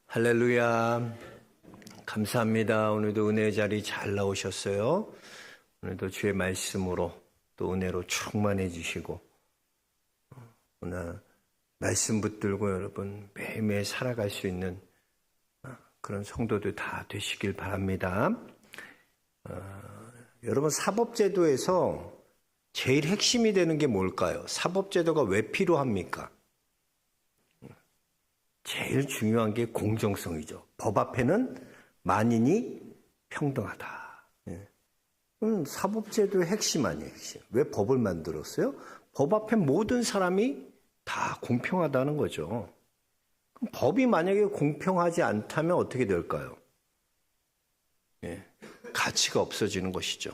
할렐루야. 감사합니다. 오늘도 은혜의 자리 잘 나오셨어요. 오늘도 주의 말씀으로 또 은혜로 충만해지시고 오늘 말씀 붙들고 여러분 매일매일 살아갈 수 있는 그런 성도들 다 되시길 바랍니다. 여러분 사법제도에서 제일 핵심이 되는 게 뭘까요? 사법제도가 왜 필요합니까? 제일 중요한 게 공정성이죠. 법 앞에는 만인이 평등하다. 사법제도의 핵심 아니에요, 핵심. 왜 법을 만들었어요? 법 앞에 모든 사람이 다 공평하다는 거죠. 그럼 법이 만약에 공평하지 않다면 어떻게 될까요? 가치가 없어지는 것이죠.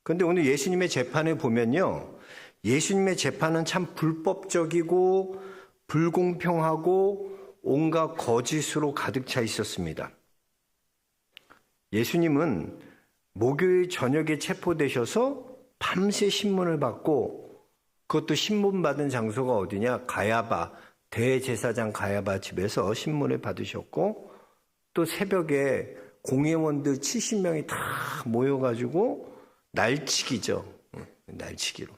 그런데 오늘 예수님의 재판을 보면요. 예수님의 재판은 참 불법적이고 불공평하고 온갖 거짓으로 가득 차 있었습니다. 예수님은 목요일 저녁에 체포되셔서 밤새 신문을 받고 그것도 신문 받은 장소가 어디냐? 가야바, 대제사장 가야바 집에서 신문을 받으셨고 또 새벽에 공회원들 70명이 다 모여가지고 날치기죠. 날치기로.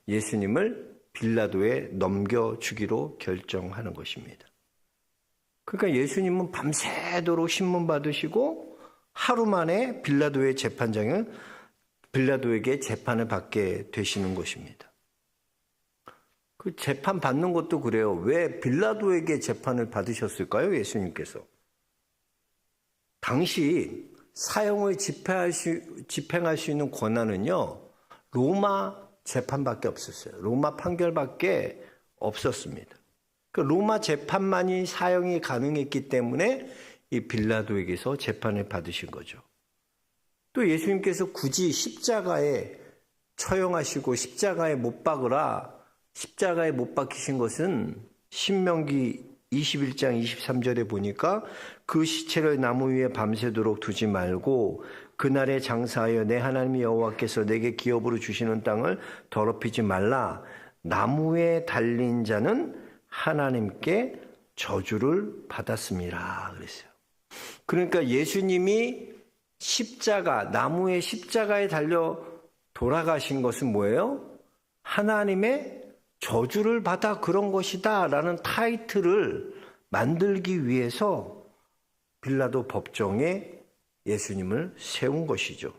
예수님을 빌라도에 넘겨주기로 결정하는 것입니다. 그러니까 예수님은 밤새도록 신문 받으시고 하루 만에 빌라도의 빌라도에게 재판을 받게 되시는 것입니다. 그 재판 받는 것도 그래요. 왜 빌라도에게 재판을 받으셨을까요? 예수님께서. 당시 사형을 집행할 수 있는 권한은요. 로마 재판밖에 없었어요. 로마 판결밖에 없었습니다. 그 로마 재판만이 사형이 가능했기 때문에 이 빌라도에게서 재판을 받으신 거죠. 또 예수님께서 굳이 십자가에 처형하시고 십자가에 못 박으라 십자가에 못 박히신 것은 신명기 21장 23절에 보니까 그 시체를 나무 위에 밤새도록 두지 말고 그날에 장사하여 내 하나님 여호와께서 내게 기업으로 주시는 땅을 더럽히지 말라. 나무에 달린 자는 하나님께 저주를 받았습니다. 그랬어요. 그러니까 예수님이 나무의 십자가에 달려 돌아가신 것은 뭐예요? 하나님의 저주를 받아 그런 것이다 라는 타이틀을 만들기 위해서 빌라도 법정에 예수님을 세운 것이죠.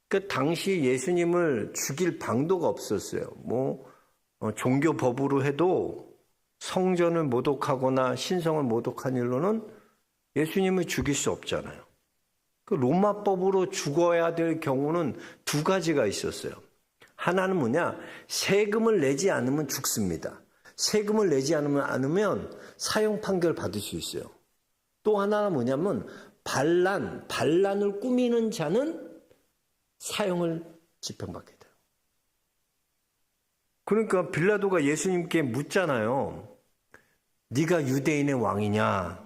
그 당시 예수님을 죽일 방도가 없었어요. 종교 법으로 해도 성전을 모독하거나 신성을 모독한 일로는 예수님을 죽일 수 없잖아요. 그 로마법으로 죽어야 될 경우는 두 가지가 있었어요. 하나는 뭐냐? 세금을 내지 않으면 죽습니다. 세금을 내지 않으면 사형 판결 받을 수 있어요. 또 하나는 뭐냐면 반란을 꾸미는 자는 사형을 집행받게 돼요. 그러니까 빌라도가 예수님께 묻잖아요. 네가 유대인의 왕이냐?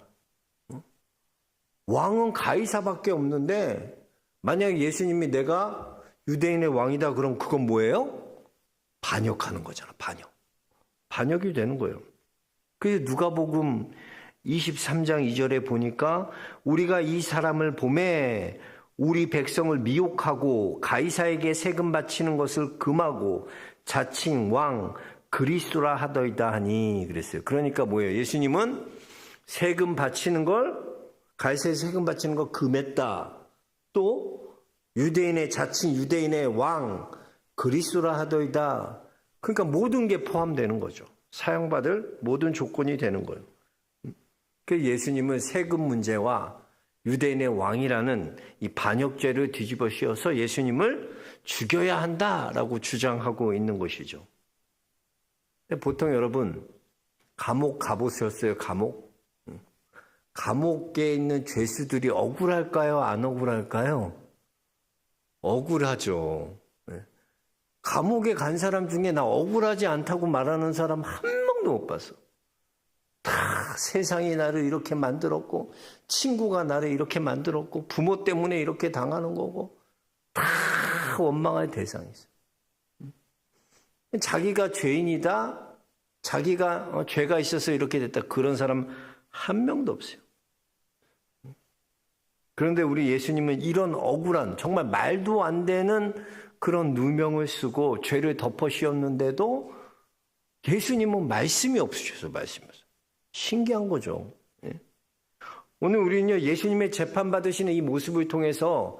왕은 가이사밖에 없는데 만약 예수님이 내가 유대인의 왕이다 그럼 그건 뭐예요? 반역하는 거잖아. 반역이 되는 거예요. 그래서 누가복음 23장 2절에 보니까 우리가 이 사람을 보매 우리 백성을 미혹하고 가이사에게 세금 바치는 것을 금하고 자칭 왕 그리스도라 하더이다 하니 그랬어요. 그러니까 뭐예요? 예수님은 세금 바치는 걸 가이사에 세금 바치는 거 금했다. 또 자칭 유대인의 왕 그리스도라 하더이다. 그러니까 모든 게 포함되는 거죠. 사형받을 모든 조건이 되는 거예요. 그 예수님은 세금 문제와 유대인의 왕이라는 이 반역죄를 뒤집어 씌워서 예수님을 죽여야 한다라고 주장하고 있는 것이죠. 보통 여러분 감옥 가보셨어요? 감옥에 있는 죄수들이 억울할까요? 안 억울할까요? 억울하죠. 감옥에 간 사람 중에 나 억울하지 않다고 말하는 사람 한 명도 못 봤어. 다 세상이 나를 이렇게 만들었고 친구가 나를 이렇게 만들었고 부모 때문에 이렇게 당하는 거고 다 원망할 대상이 있어요. 자기가 죄인이다 자기가 죄가 있어서 이렇게 됐다. 그런 사람 한 명도 없어요. 그런데 우리 예수님은 이런 억울한 정말 말도 안 되는 그런 누명을 쓰고 죄를 덮어 씌웠는데도 예수님은 말씀이 없으셔서 말씀이었어요. 신기한 거죠. 오늘 우리는요, 예수님의 재판받으시는 이 모습을 통해서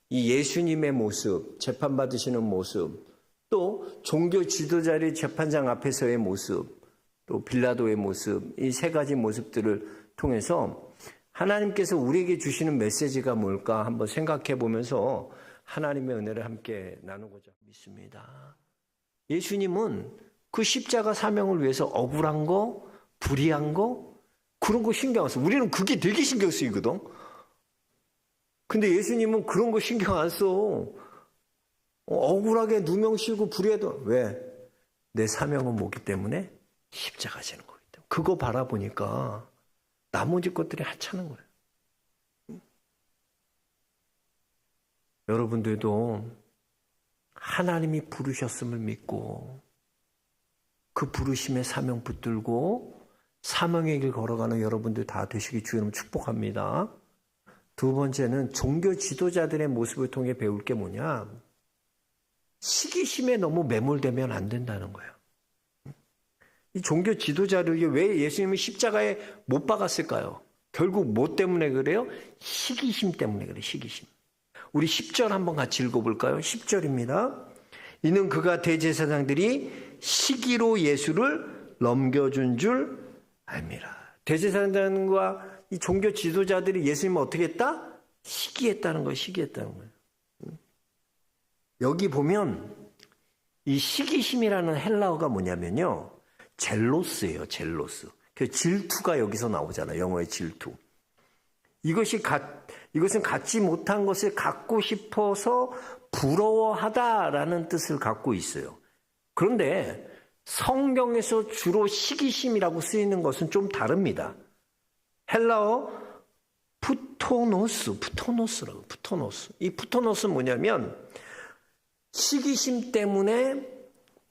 이 예수님의 모습, 재판받으시는 모습, 또 종교 지도자의 재판장 앞에서의 모습, 또 빌라도의 모습, 이 세 가지 모습들을 통해서 하나님께서 우리에게 주시는 메시지가 뭘까 한번 생각해 보면서 하나님의 은혜를 함께 나누고자 믿습니다. 예수님은 그 십자가 사명을 위해서 억울한 거, 불의한 거, 그런 거 신경 안 써. 우리는 그게 되게 신경 쓰이거든. 근데 예수님은 그런 거 신경 안 써. 억울하게 누명 씌우고 불의해도 왜? 내 사명은 뭐기 때문에? 십자가 지는 거기 때문에. 그거 바라보니까 나머지 것들이 하찮은 거예요. 여러분들도 하나님이 부르셨음을 믿고 그 부르심의 사명 붙들고 사명의 길 걸어가는 여러분들 다 되시기 주님 축복합니다. 두 번째는 종교 지도자들의 모습을 통해 배울 게 뭐냐? 시기심에 너무 매몰되면 안 된다는 거예요. 이 종교 지도자를 왜 예수님이 십자가에 못 박았을까요? 결국 뭐 때문에 그래요? 시기심 때문에 그래요. 시기심. 우리 10절 한번 같이 읽어볼까요? 10절입니다. 이는 그가 대제사장들이 시기로 예수를 넘겨준 줄 알미라. 대제사장과 이 종교 지도자들이 예수님을 어떻게 했다? 시기했다는 거예요. 시기했다는 거예요. 여기 보면 이 시기심이라는 헬라어가 뭐냐면요. 젤로스예요. 젤로스. 그 질투가 여기서 나오잖아요. 영어의 질투. 이것은 갖지 못한 것을 갖고 싶어서 부러워하다라는 뜻을 갖고 있어요. 그런데 성경에서 주로 시기심이라고 쓰이는 것은 좀 다릅니다. 헬라어 푸토노스라고. 이 푸토노스는 뭐냐면 시기심 때문에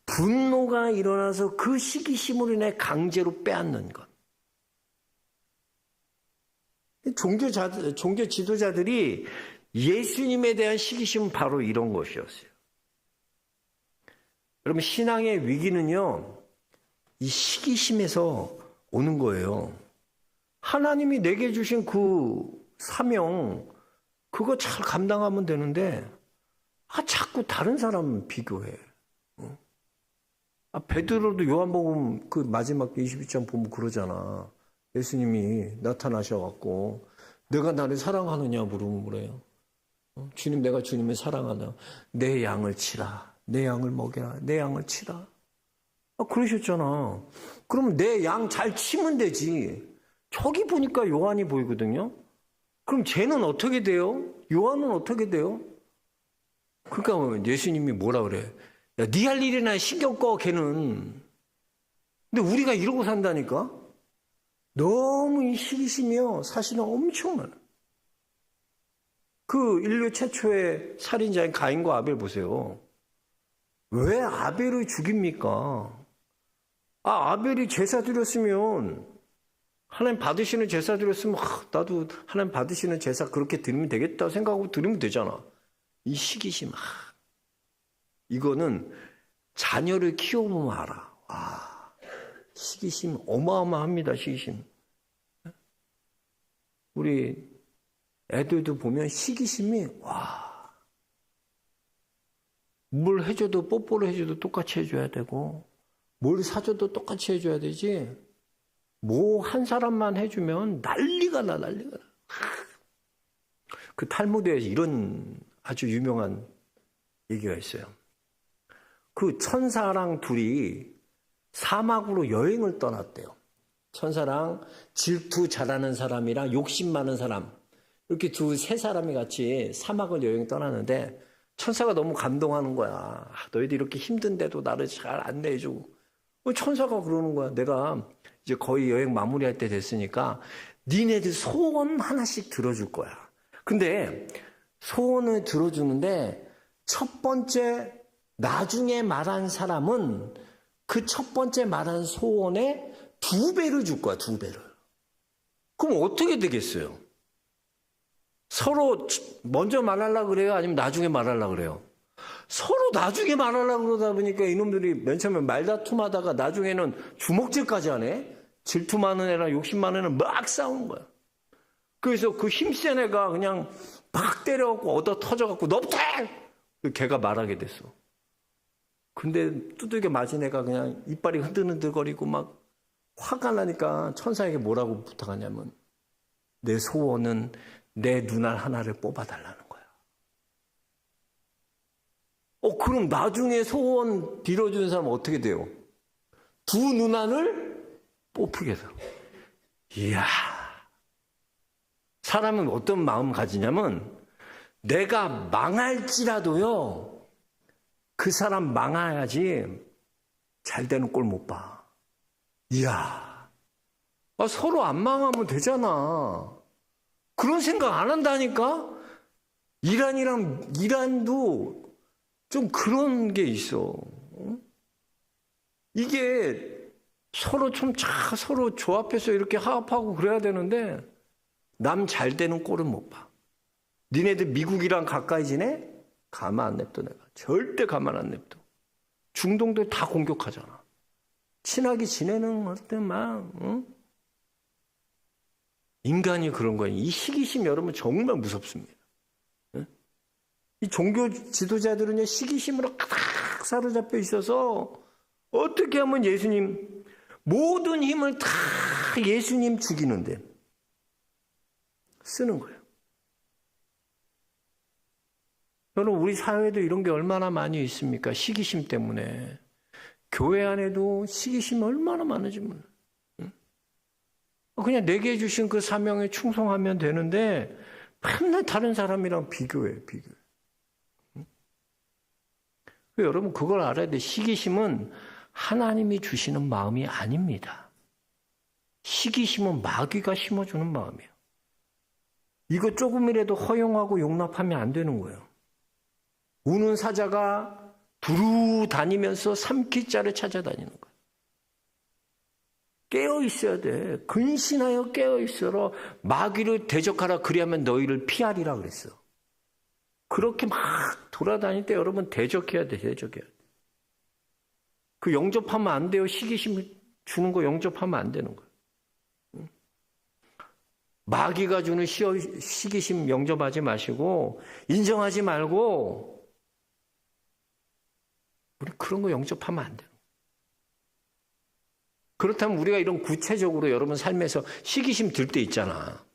분노가 일어나서 그 시기심으로 인해 강제로 빼앗는 것. 종교 지도자들이 예수님에 대한 시기심은 바로 이런 것이었어요. 여러분, 신앙의 위기는요, 이 시기심에서 오는 거예요. 하나님이 내게 주신 그 사명, 그거 잘 감당하면 되는데, 자꾸 다른 사람 비교해. 베드로도 요한복음 그 마지막 22장 보면 그러잖아. 예수님이 나타나셔갖고 내가 나를 사랑하느냐 물으면 그래요. 주님, 내가 주님을 사랑하나? 내 양을 치라. 내 양을 먹여라. 내 양을 치라. 그러셨잖아. 그럼 내 양 잘 치면 되지. 저기 보니까 요한이 보이거든요. 그럼 쟤는 어떻게 돼요? 요한은 어떻게 돼요? 그러니까 예수님이 뭐라 그래? 야, 네 할 일이나 신경 꺼, 걔는. 근데 우리가 이러고 산다니까? 너무 이 시기심이요. 사실은 엄청 많아. 그 인류 최초의 살인자인 가인과 아벨 보세요. 왜 아벨을 죽입니까? 아벨이 제사 드렸으면, 하나님 받으시는 제사 드렸으면, 나도 하나님 받으시는 제사 그렇게 드리면 되겠다 생각하고 드리면 되잖아. 이 시기심, 이거는 자녀를 키워보면 알아. 시기심 어마어마합니다. 시기심. 우리 애들도 보면 시기심이 뭘 해줘도 뽀뽀를 해줘도 똑같이 해줘야 되고 뭘 사줘도 똑같이 해줘야 되지. 뭐 한 사람만 해주면 난리가 나. 그 탈무드에서 이런 아주 유명한 얘기가 있어요. 그 천사랑 둘이 사막으로 여행을 떠났대요. 천사랑 질투 잘하는 사람이랑 욕심 많은 사람, 이렇게 세 사람이 같이 사막을 여행 떠나는데 천사가 너무 감동하는 거야. 너희들 이렇게 힘든데도 나를 잘 안내해주고. 천사가 그러는 거야. 내가 이제 거의 여행 마무리할 때 됐으니까 니네들 소원 하나씩 들어줄 거야. 근데 소원을 들어주는데 첫 번째 나중에 말한 사람은 그 첫 번째 말한 소원의 2배를 줄 거야, 2배를. 그럼 어떻게 되겠어요? 서로 먼저 말하려고 그래요? 아니면 나중에 말하려고 그래요? 서로 나중에 말하려고 그러다 보니까 이놈들이 맨 처음에 말다툼하다가 나중에는 주먹질까지 하네? 질투 많은 애랑 욕심 많은 애는 막 싸우는 거야. 그래서 그 힘센 애가 그냥 막 때려갖고 얻어 터져갖고 너부터 해! 걔가 말하게 됐어. 근데 두들겨 맞은 애가 그냥 이빨이 흔들흔들거리고 막 화가 나니까 천사에게 뭐라고 부탁하냐면 내 소원은 내 눈알 하나를 뽑아달라는 거야. 그럼 나중에 소원 빌어주는 사람은 어떻게 돼요? 2 눈알을 뽑히게 돼요. 이야. 사람은 어떤 마음 가지냐면 내가 망할지라도요. 그 사람 망해야지 잘 되는 꼴 못 봐. 이야. 서로 안 망하면 되잖아. 그런 생각 안 한다니까? 이란도 좀 그런 게 있어. 이게 서로 서로 조합해서 이렇게 화합하고 그래야 되는데 남 잘 되는 꼴은 못 봐. 니네들 미국이랑 가까이 지내? 가만 안 냅둬 내가. 절대 가만 안 냅둬. 중동들 다 공격하잖아. 친하게 지내는 어때 막 인간이 그런 거예요. 이 시기심 여러분 정말 무섭습니다. 이 종교 지도자들은요 시기심으로 가득 사로잡혀 있어서 어떻게 하면 예수님 모든 힘을 다 예수님 죽이는데 쓰는 거예요. 여러분 우리 사회에도 이런 게 얼마나 많이 있습니까? 시기심 때문에. 교회 안에도 시기심이 얼마나 많은지 몰라요. 그냥 내게 주신 그 사명에 충성하면 되는데 맨날 다른 사람이랑 비교해. 여러분 그걸 알아야 돼. 시기심은 하나님이 주시는 마음이 아닙니다. 시기심은 마귀가 심어주는 마음이에요. 이거 조금이라도 허용하고 용납하면 안 되는 거예요. 우는 사자가 두루 다니면서 삼키자를 찾아다니는 거예요. 깨어 있어야 돼. 근신하여 깨어 있어라. 마귀를 대적하라. 그리하면 너희를 피하리라 그랬어. 그렇게 막 돌아다닐 때 여러분 대적해야 돼. 그 영접하면 안 돼요. 시기심 주는 거 영접하면 안 되는 거예요. 마귀가 주는 시기심 영접하지 마시고 인정하지 말고 우리 그런 거 영접하면 안 돼요. 그렇다면 우리가 이런 구체적으로 여러분 삶에서 시기심 들 때 있잖아.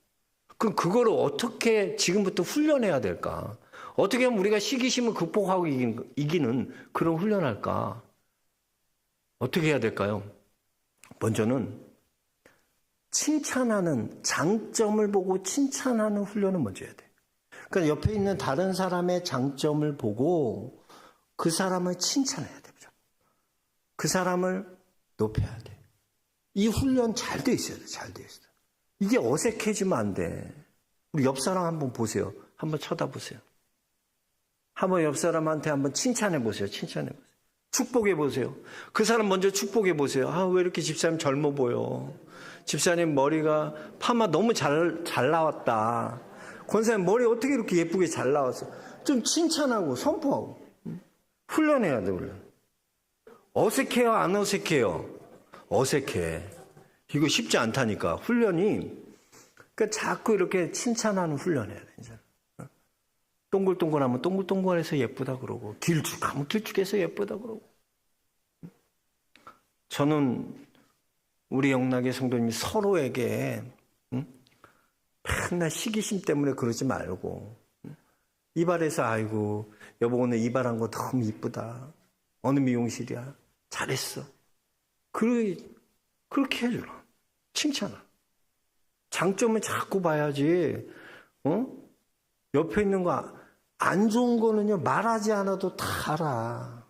그럼 그거를 어떻게 지금부터 훈련해야 될까? 어떻게 하면 우리가 시기심을 극복하고 이기는 그런 훈련할까? 어떻게 해야 될까요? 먼저는 칭찬하는 장점을 보고 칭찬하는 훈련을 먼저 해야 돼. 그러니까 옆에 있는 다른 사람의 장점을 보고 그 사람을 칭찬해야 돼. 그 사람을 높여야 돼. 이 훈련 잘 돼 있어야 돼. 잘 돼 있어. 이게 어색해지면 안 돼. 우리 옆 사람 한번 보세요. 한번 쳐다보세요. 한번 옆 사람한테 한번 칭찬해 보세요. 축복해 보세요. 그 사람 먼저 축복해 보세요. 왜 이렇게 집사님 젊어 보여? 집사님 머리가 파마 너무 잘 나왔다. 권사님 머리 어떻게 이렇게 예쁘게 잘 나왔어? 좀 칭찬하고 선포하고. 훈련해야 돼, 훈련. 어색해요, 안 어색해요? 어색해. 이거 쉽지 않다니까. 훈련이. 그러니까 자꾸 이렇게 칭찬하는 훈련해야 돼, 이제. 동글동글하면 동글동글해서 예쁘다 그러고, 길쭉하면 길쭉해서 예쁘다 그러고. 저는 우리 영락의 성도님이 서로에게 맨날 시기심 때문에 그러지 말고 이발해서 아이고 여보 오늘 이발한 거 너무 이쁘다. 어느 미용실이야? 잘했어. 그렇게 해줘라. 칭찬하. 장점을 자꾸 봐야지. 옆에 있는 거 안 좋은 거는요 말하지 않아도 다 알아.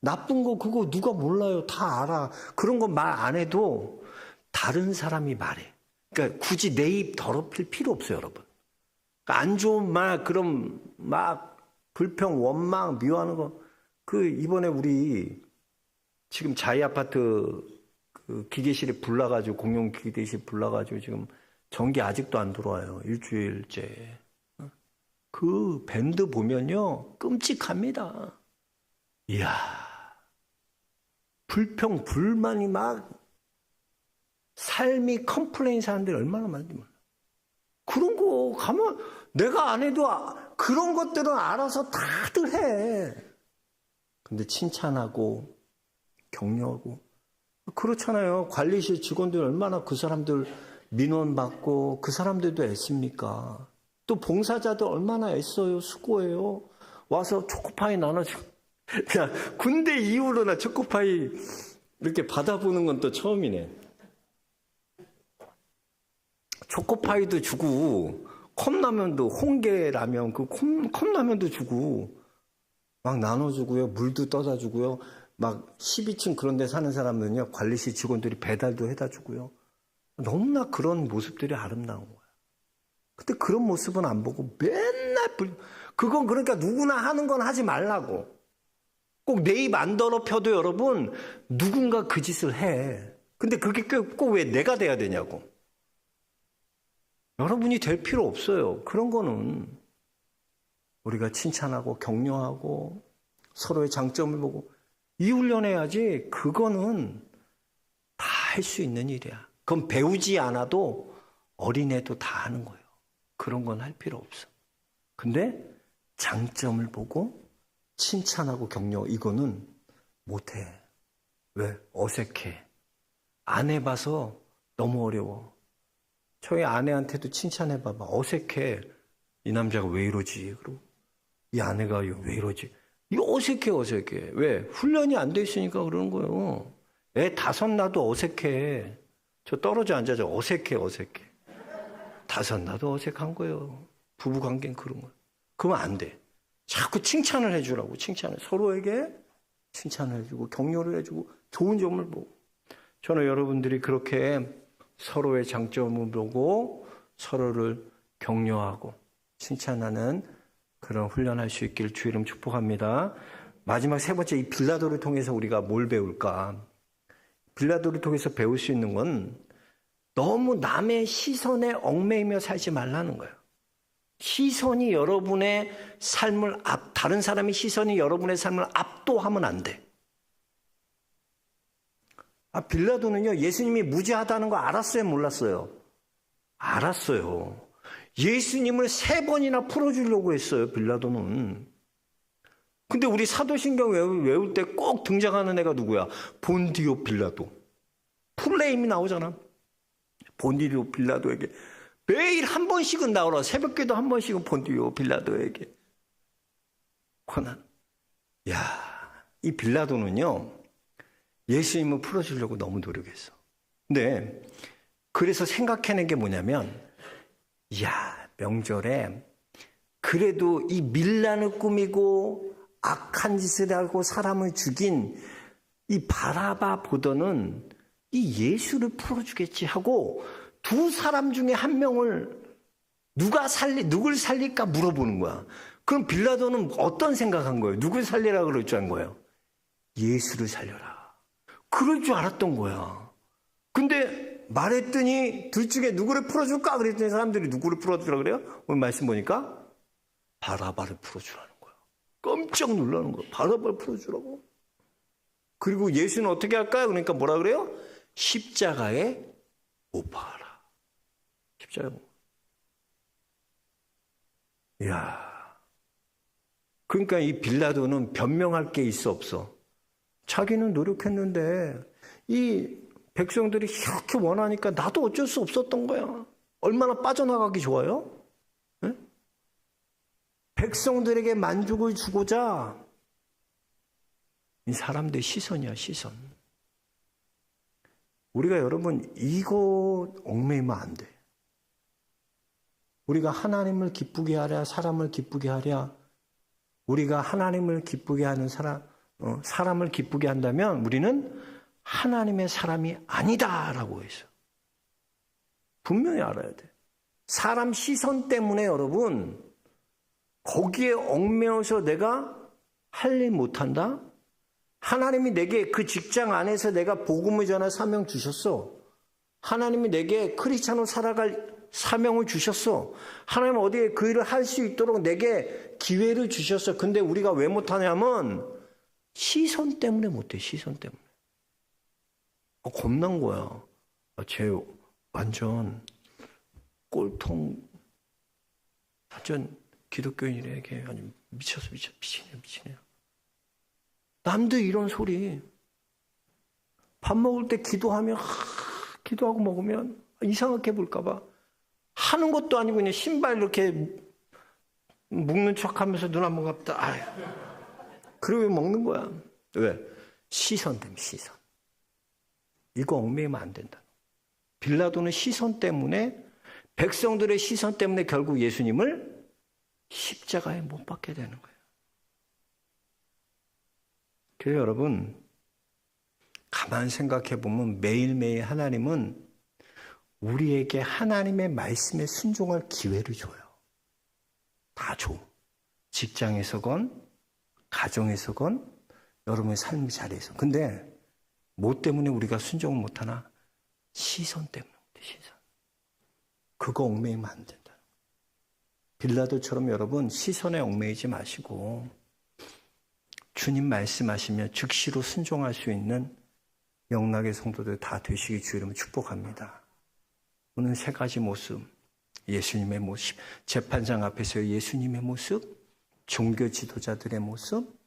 나쁜 거 그거 누가 몰라요. 다 알아. 그런 거 말 안 해도 다른 사람이 말해. 그러니까 굳이 내 입 더럽힐 필요 없어요, 여러분. 그러니까 안 좋은 말, 그럼 막 불평, 원망, 미워하는 거. 이번에 우리 지금 자이 아파트 그 기계실에 불나가지고, 공용 기계실 불나가지고 지금 전기 아직도 안 들어와요. 일주일째. 그 밴드 보면요, 끔찍합니다. 이야, 불평, 불만이 막, 삶이 컴플레인 사람들이 얼마나 많은지 몰라. 그런 거 가면 내가 안 해도 그런 것들은 알아서 다들 해. 근데 칭찬하고 격려하고 그렇잖아요. 관리실 직원들 얼마나 그 사람들 민원 받고 그 사람들도 애씁니까? 또 봉사자들 얼마나 애써요. 수고해요. 와서 초코파이 나눠주고. 야, 군대 이후로 나 초코파이 이렇게 받아보는 건 또 처음이네. 초코파이도 주고 컵라면도, 홍게라면 그 컵라면도 주고 막 나눠주고요. 물도 떠다 주고요. 막 12층 그런 데 사는 사람들은요, 관리실 직원들이 배달도 해다 주고요. 너무나 그런 모습들이 아름다운 거야. 근데 그런 모습은 안 보고 맨날 그건 그러니까 누구나 하는 건 하지 말라고. 꼭 내 입 안 더럽혀도 여러분 누군가 그 짓을 해. 근데 그게 꼭 왜 내가 돼야 되냐고. 여러분이 될 필요 없어요. 그런 거는 우리가 칭찬하고 격려하고 서로의 장점을 보고 이 훈련해야지. 그거는 다 할 수 있는 일이야. 그건 배우지 않아도 어린애도 다 하는 거예요. 그런 건 할 필요 없어. 근데 장점을 보고 칭찬하고 격려, 이거는 못해. 왜? 어색해. 안 해봐서 너무 어려워. 저희 아내한테도 칭찬해봐봐. 어색해. 이 남자가 왜 이러지? 그리고 이 아내가 왜 이러지? 이 어색해. 왜? 훈련이 안 돼 있으니까 그러는 거예요. 애 5 낳아도 어색해. 저 떨어져 앉아서 어색해. 5 낳아도 어색한 거예요. 부부관계는 그런 거예요. 그러면 안 돼. 자꾸 칭찬을 해주라고. 서로에게 칭찬을 해주고 격려를 해주고 좋은 점을 보고. 저는 여러분들이 그렇게 서로의 장점을 보고 서로를 격려하고 칭찬하는 그런 훈련할 수 있기를 주의 이름 축복합니다. 마지막 3번째, 이 빌라도를 통해서 우리가 뭘 배울까? 빌라도를 통해서 배울 수 있는 건 너무 남의 시선에 얽매이며 살지 말라는 거예요. 시선이 여러분의 삶을 다른 사람의 시선이 여러분의 삶을 압도하면 안 돼. 빌라도는요, 예수님이 무죄하다는 거 알았어요, 몰랐어요? 알았어요. 예수님을 3번이나 풀어주려고 했어요, 빌라도는. 근데 우리 사도신경 외울 때 꼭 등장하는 애가 누구야? 본디오 빌라도. 풀네임이 나오잖아. 본디오 빌라도에게 매일 한 번씩은 나오라. 새벽기도 한 번씩은 본디오 빌라도에게 권한. 이 빌라도는요, 예수님을 풀어주려고 너무 노력했어. 근데 그래서 생각해낸 게 뭐냐면, 명절에 그래도 이 밀란을 꾸미고 악한 짓을 하고 사람을 죽인 이 바라바보다는 이 예수를 풀어주겠지 하고 2 사람 중에 1명을 누굴 살릴까 물어보는 거야. 그럼 빌라도는 어떤 생각한 거예요? 누굴 살리라 그럴 줄 안 거예요? 예수를 살려라. 그럴 줄 알았던 거야. 근데 말했더니 둘 중에 누구를 풀어줄까 그랬더니 사람들이 누구를 풀어주라 그래요? 오늘 말씀 보니까 바라바를 풀어주라는 거야. 깜짝 놀라는 거야. 바라바를 풀어주라고. 그리고 예수는 어떻게 할까요? 그러니까 뭐라 그래요? 십자가에 못 박아라. 십자가에 못. 그러니까 이 빌라도는 변명할 게 있어 없어? 자기는 노력했는데 이 백성들이 이렇게 원하니까 나도 어쩔 수 없었던 거야. 얼마나 빠져나가기 좋아요? 네? 백성들에게 만족을 주고자 이 사람들의 시선이야, 시선. 우리가 여러분 이거 얽매이면 안 돼. 우리가 하나님을 기쁘게 하랴, 사람을 기쁘게 하랴. 우리가 하나님을 기쁘게 하는 사람을 기쁘게 한다면 우리는 하나님의 사람이 아니다라고 했어. 분명히 알아야 돼. 사람 시선 때문에 여러분 거기에 얽매여서 내가 할 일 못한다? 하나님이 내게 그 직장 안에서 내가 복음을 전할 사명 주셨어. 하나님이 내게 크리스찬으로 살아갈 사명을 주셨어. 하나님은 어디에 그 일을 할 수 있도록 내게 기회를 주셨어. 근데 우리가 왜 못하냐면 시선 때문에 못해. 시선 때문에. 겁난 거야. 쟤 완전 꼴통 완전 기독교인이래. 아니 미치네. 남들 이런 소리. 밥 먹을 때 기도하면 기도하고 먹으면 이상하게 볼까 봐 하는 것도 아니고 그냥 신발 이렇게 묶는 척하면서 눈 한번 감다. 아유. 그러고 먹는 거야. 왜? 시선 때문에 시선. 이거 얽매이면 안 된다. 빌라도는 시선 때문에 백성들의 시선 때문에 결국 예수님을 십자가에 못 박게 되는 거예요. 그래서 여러분 가만 생각해 보면 매일매일 하나님은 우리에게 하나님의 말씀에 순종할 기회를 줘요. 다 줘. 직장에서건 가정에서건 여러분의 삶의 자리에서. 근데 뭐 때문에 우리가 순종을 못하나? 시선 때문에. 시선. 그거 얽매이면 안 된다. 빌라도처럼 여러분 시선에 얽매이지 마시고 주님 말씀하시며 즉시로 순종할 수 있는 영락의 성도들 다 되시기 주 이름으로 축복합니다. 오늘 세 가지 모습, 예수님의 모습, 재판장 앞에서의 예수님의 모습, 종교 지도자들의 모습,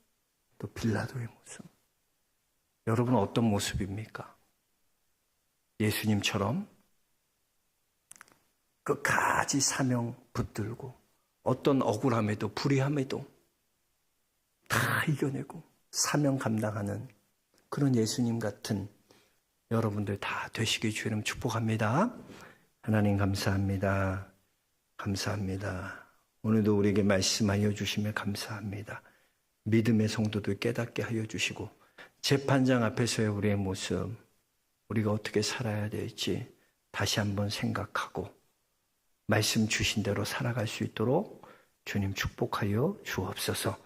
또 빌라도의 모습. 여러분은 어떤 모습입니까? 예수님처럼 끝까지 사명 붙들고 어떤 억울함에도 불의함에도 다 이겨내고 사명 감당하는 그런 예수님 같은 여러분들 다 되시길 주 이름 축복합니다. 하나님 감사합니다. 감사합니다. 오늘도 우리에게 말씀하여 주시며 감사합니다. 믿음의 성도들 깨닫게 하여 주시고 재판장 앞에서의 우리의 모습, 우리가 어떻게 살아야 될지 다시 한번 생각하고 말씀 주신 대로 살아갈 수 있도록 주님 축복하여 주옵소서.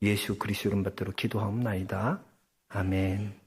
예수 그리스도 이름 받들어 기도하옵나이다. 아멘.